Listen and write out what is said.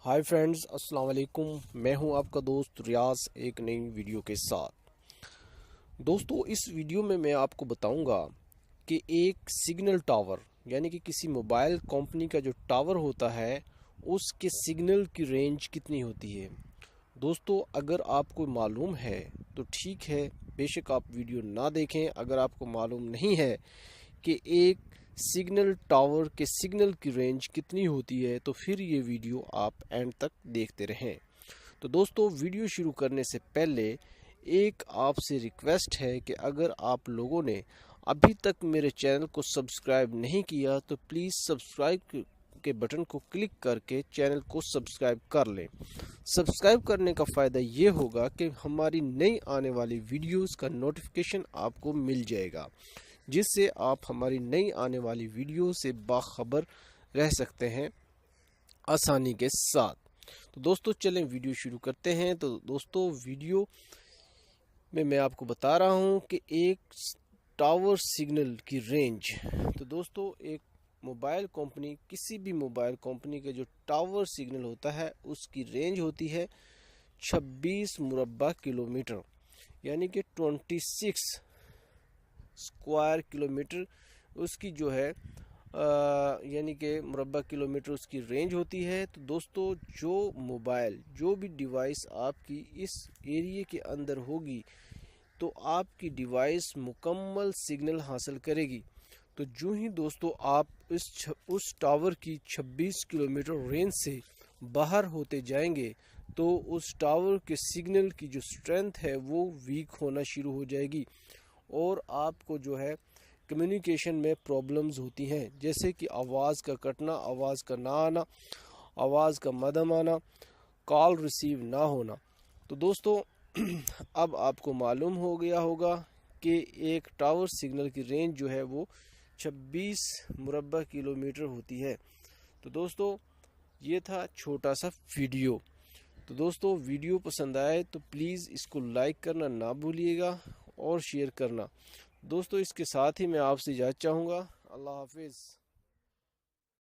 Hi friends, अस्सलाम वालेकुम। मैं हूं आपका दोस्त रियाज एक नई वीडियो के साथ। दोस्तों, इस वीडियो में मैं आपको बताऊंगा कि एक सिग्नल टावर यानी कि किसी मोबाइल कंपनी का जो टावर होता है उसके सिग्नल की रेंज कितनी होती है। दोस्तों, अगर आपको मालूम है तो ठीक है, बेशक आप वीडियो ना देखें। अगर आपको मालूम नहीं है कि एक सिग्नल टावर के सिग्नल की रेंज कितनी होती है तो फिर ये वीडियो आप एंड तक देखते रहें। तो दोस्तों, वीडियो शुरू करने से पहले एक आपसे रिक्वेस्ट है कि अगर आप लोगों ने अभी तक मेरे चैनल को सब्सक्राइब नहीं किया तो प्लीज़ सब्सक्राइब के बटन को क्लिक करके चैनल को सब्सक्राइब कर लें। सब्सक्राइब करने का फ़ायदा ये होगा कि हमारी नई आने वाली वीडियोस का नोटिफिकेशन आपको मिल जाएगा, जिससे आप हमारी नई आने वाली वीडियो से बाखबर रह सकते हैं आसानी के साथ। तो दोस्तों, चलें वीडियो शुरू करते हैं। तो दोस्तों, वीडियो में मैं आपको बता रहा हूं कि एक टावर सिग्नल की रेंज। तो दोस्तों, एक मोबाइल कंपनी, किसी भी मोबाइल कंपनी का जो टावर सिग्नल होता है उसकी रेंज होती है 26 मुरब्बा किलोमीटर, यानी कि 26 स्क्वायर किलोमीटर उसकी जो है यानी कि मुरब्बा किलोमीटर उसकी रेंज होती है। तो दोस्तों, जो मोबाइल, जो भी डिवाइस आपकी इस एरिया के अंदर होगी तो आपकी डिवाइस मुकम्मल सिग्नल हासिल करेगी। तो जो ही दोस्तों आप उस टावर की 26 किलोमीटर रेंज से बाहर होते जाएंगे तो उस टावर के सिग्नल की जो स्ट्रेंथ है वो वीक होना शुरू हो जाएगी और आपको जो है कम्युनिकेशन में प्रॉब्लम्स होती हैं, जैसे कि आवाज़ का कटना, आवाज़ का ना आना, आवाज़ का मदम आना, कॉल रिसीव ना होना। तो दोस्तों, अब आपको मालूम हो गया होगा कि एक टावर सिग्नल की रेंज जो है वो 26 मुरब्बा किलोमीटर होती है। तो दोस्तों, ये था छोटा सा वीडियो। तो दोस्तों, वीडियो पसंद आए तो प्लीज़ इसको लाइक करना ना भूलिएगा और शेयर करना। दोस्तों, इसके साथ ही मैं आपसे इजाज़त चाहूँगा। अल्लाह हाफिज़।